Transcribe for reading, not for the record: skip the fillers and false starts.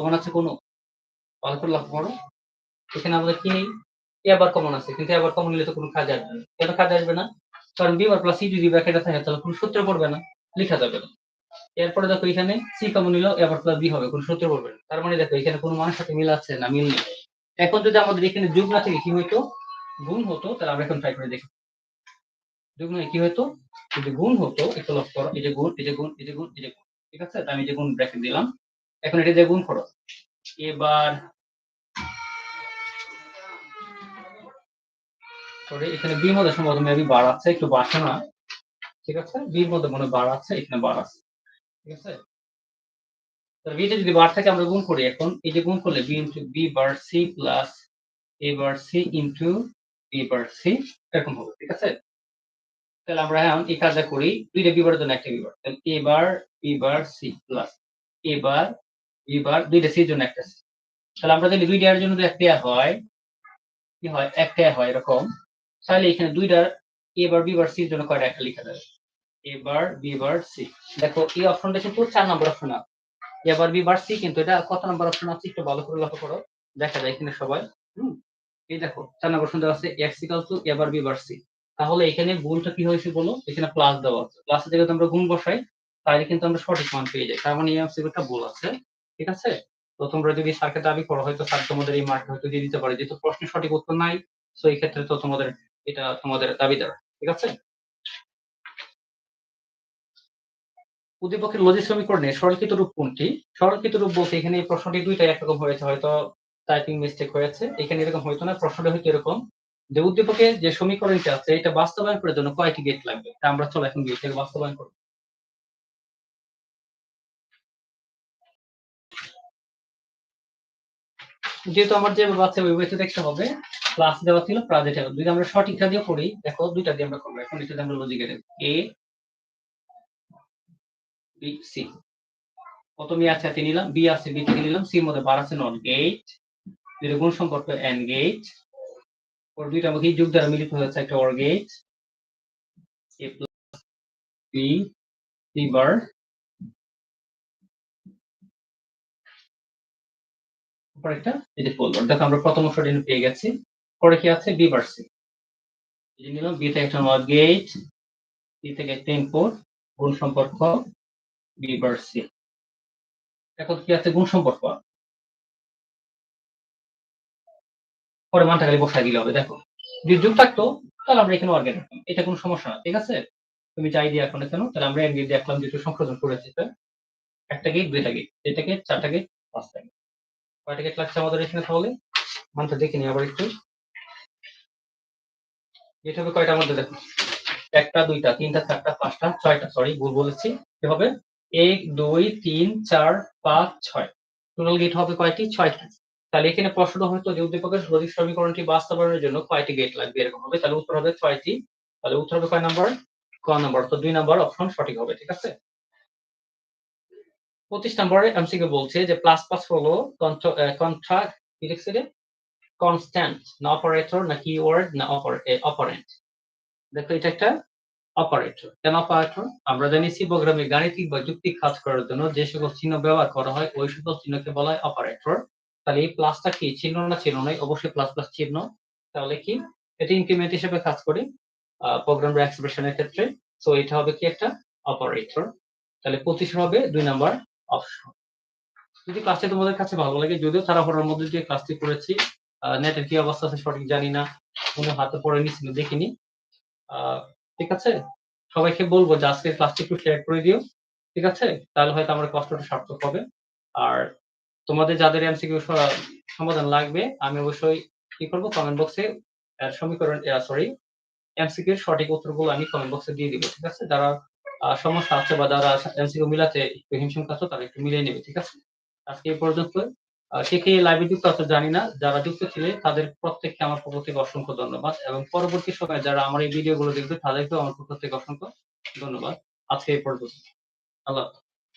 Common আছে কোনো? ভালো করে লক্ষ্য করো। এখানে আমাদের কি নেই? এ আবার কমন আছে। কিন্তু আবার কমন নিলে তো কোনো কাজে আসবে না। কেন কাজে আসবে না? কারণ বি বার প্লাস সি যদি ব্র্যাকেটে থাকে তাহলে কোনো সূত্র পড়বে না, লিখা যাবে না। এরপরে দেখো এখানে সি কমন নিলেও এ আবার প্লাস বি হবে, কোনো সূত্র পড়বে না। তার মানে দেখো এখানে কোনো মানের সাথে মিল আছে না, মিল নেই। এখন যদি আমাদের এখানে যোগ না থেকে কি হইতো? গুণ হতো, তাহলে আমরা এখন ট্রাই করে দেখি। যোগ নয় কি হইতো? যদি গুণ হতো, একটু লক্ষ্য করো, এই যে গুণ, এই যে গুণ, এই যে গুণ, এই যে গুণ। ঠিক আছে? আমি এই যে গুণ ব্র্যাকেট দিলাম। এখন এটা দিয়ে গুণ করো। এবার সরি এখানে বি এর মধ্যে সম্ভবত মেবি বার আছে, একটু বাসে না। ঠিক আছে? বি এর মধ্যে মনে হয় বার আছে, এখানে বার আছে। ঠিক আছে? তো বি তে যদি বার থাকে আমরা গুণ করি এখন। এই যে গুণ করলে B into B bar C plus A bar C into B bar C এরকম হবে। ঠিক আছে? তাহলে আমরা এখন এই কাজটা করি, দুইটা বি বারের জন্য একটা বি বার। তাহলে A bar B bar C plus A bar B bar দুইটা সি এর জন্য একটা সি। তাহলে আমরা যদি দুইটা এর জন্য যদি একটা হয়, কি হয়? একটা হয় এরকম। তাহলে এখানে দুইটার এ বার বি বার সি এর জন্য কয়টা একটা লেখা যাবে? এ বার বি বার সি। দেখো এই অপশনটা কিন্তু 4 নম্বর অপশন আছে। এ বার বি বার সি, কিন্তু এটা কত নম্বর অপশন আছে একটু ভালো করে লক্ষ্য করো। দেখা যায় এখানে সবাই। হুম। এই দেখো 4 নম্বর অপশন দেওয়া আছে x equal to A bar B bar C. তাহলে এখানে গুণটা কি হয়েছে বলো? এখানে প্লাস দেওয়া আছে। প্লাসের জায়গায় আমরা গুণ বসাই, তাহলে কিন্তু আমরা সঠিক মান পেয়ে যাই। তার মানে এই এমসিকিউটা ভুল আছে। ঠিক আছে? তো তোমরা যদি স্যারকে দাবি করো, হয়তো স্যার তোমাদের এই মার্কটা হয়তো দিয়ে দিতে পারে, যেহেতু প্রশ্নের সঠিক উত্তর নাই। সো এই ক্ষেত্রে তো তোমাদের এটা তোমাদের দাবিদার। ঠিক আছে? উদ্দীপকের লজিক সমীকরণে সরলীকৃত রূপ কোনটি? সরলীকৃত রূপ বলতে এখানে এই প্রশ্নটি দুইটাই একরকম হয়েছে, হয়তো টাইপিং মিস্টেক হয়েছে। এখানে এরকম হয়তো না, প্রশ্নটা হয়তো এরকম যে উদ্দীপকে যে সমীকরণটি আছে এটা বাস্তবায়ন করার জন্য কয়টি গেট লাগবে? তা আমরা চলো এখন গেটটাকে বাস্তবায়ন করব। যেহেতু আমার যে বাচ্চা ওই বইতে দেখতে হবে, ক্লাস দেওয়া ছিল প্রাজেক্ট, যদি আমরা সঠিকটা দিয়ে করি, দেখো দুইটা দিয়ে আমরা করবো। এখন এটাতে আমরা লজিকে দেব এ বি সি। প্রথমে আছে হাতে নিলাম, বি আছে বি থেকে নিলাম, সি এর মধ্যে বার আছে নট গেট, দুইটা গুণ সম্পর্ক এন্ড গেট, ওর দুইটা আমাকে যোগ দ্বারা মিলিত হয়েছে একটা or gate, A plus B C bar. পরে একটা এই যে ফোল্ডার, দেখো আমরা প্রথম অংশটা পেয়ে গেছি। পরে কি আছে? B bar C. এই যে নিলাম, বি থেকে একটা নট গেট, সি থেকে একটা ইনপুট, গুণ সম্পর্ক বি বার সি। এখন কি আছে? গুণ সম্পর্ক। পরে মানটা খালি বসাই দিলে হবে। দেখো যদি যোগ থাকতো তাহলে আমরা এখানে অর্গেন রাখতাম, এটা কোনো সমস্যা না। ঠিক আছে? তুমি চাই দিয়ে এখন কেন, তাহলে আমরা এন গেট দিয়ে রাখলাম, যেহেতু সংশোধন করেছি। একটা গেট, দুইটা গেট, তিনটা গেট, চারটা গেট, পাঁচটা গেট। কয়টা গেট লাগছে আমাদের এখানে তাহলে? মানটা দেখে নিই আবার একটু। গেট হবে কয়টার মধ্যে? দেখো একটা, দুইটা, তিনটা, চারটা, পাঁচটা, ছয়টা। সরি ভুল বলেছি। কি হবে? 1 2 3 4 5 6। টোটাল গেট হবে কয়টি? 6টি। তাহলে এখানে প্রশ্ন হয়তো যে উদ্দীপকের লজিক সমীকরণটি বাস্তবায়নের জন্য কয়টি গেট লাগবে এরকম হবে। তাহলে উত্তর হবে 6টি। তাহলে উত্তর হবে কয় নাম্বার? ক নাম্বার। তো 2 নাম্বার অপশন সঠিক হবে। ঠিক আছে? 25 নম্বরে এমসিকিউ বলছে যে প্লাস প্লাস হলো কন্ট্রা কি লিখছে রে? কনস্ট্যান্ট না অপারেটর না কিওয়ার্ড না অপারেন্ট? দেখো এটা একটা অপারেটর। কেন অপারেটর? আমরা জানি সি প্রোগ্রামে গাণিতিক বা যুক্তিক কাজ করার জন্য যে সকল চিহ্ন ব্যবহার করা হয় ওই সকল চিহ্নকে বলা হয় অপারেটর। তাহলে এই প্লাসটা কি চিহ্ন না চিহ্ন নয়? অবশ্যই প্লাস প্লাস চিহ্ন। তাহলে কি এটা ইনক্রিমেন্ট হিসেবে কাজ করে প্রোগ্রামের এক্সপ্রেশনের ক্ষেত্রে। সো এটা হবে কি একটা অপারেটর। তাহলে 25 হবে 2 নাম্বার অপশন। যদি ক্লাসটি তোমাদের কাছে ভালো লাগে, যদিও তাড়াহুড়োর মধ্যে দিয়ে ক্লাসটি করেছি, নেটের কি অবস্থা আছে সঠিক জানি না, কোনো হাতে পড়ে নিছিল দেখিনি। ঠিক আছে? সবাইকে বলবো যে আজকের ক্লাসটি একটু শেয়ার করে দিও। ঠিক আছে? তাহলে হয়তো আমার কষ্টটা সার্থক হবে। আর তোমাদের যাদের এমসিকিউ সমাধান লাগবে, আমি অবশ্যই কি করব, কমেন্ট বক্সে সমীকরণ সরি এমসিকিউ এর সঠিক উত্তরগুলো আমি কমেন্ট বক্সে দিয়ে দিব। ঠিক আছে? যারা সমস্যা আছে বা যারা এমসিকিউ মিলাতে একটু হিমশিম খাচ্ছ তারা একটু মিলিয়ে নেবে। ঠিক আছে? আজকে এই পর্যন্ত। কে কে লাইভে যুক্ত আছে জানি না, যারা যুক্ত ছিলে তাদের প্রত্যেককে আমার পক্ষ থেকে অসংখ্য ধন্যবাদ, এবং পরবর্তী সময়ে যারা আমার এই ভিডিওগুলো দেখবে তাদেরকেও আমার পক্ষ থেকে অসংখ্য ধন্যবাদ। আজকে এই পর্যন্ত। আল্লাহ হাফেজ।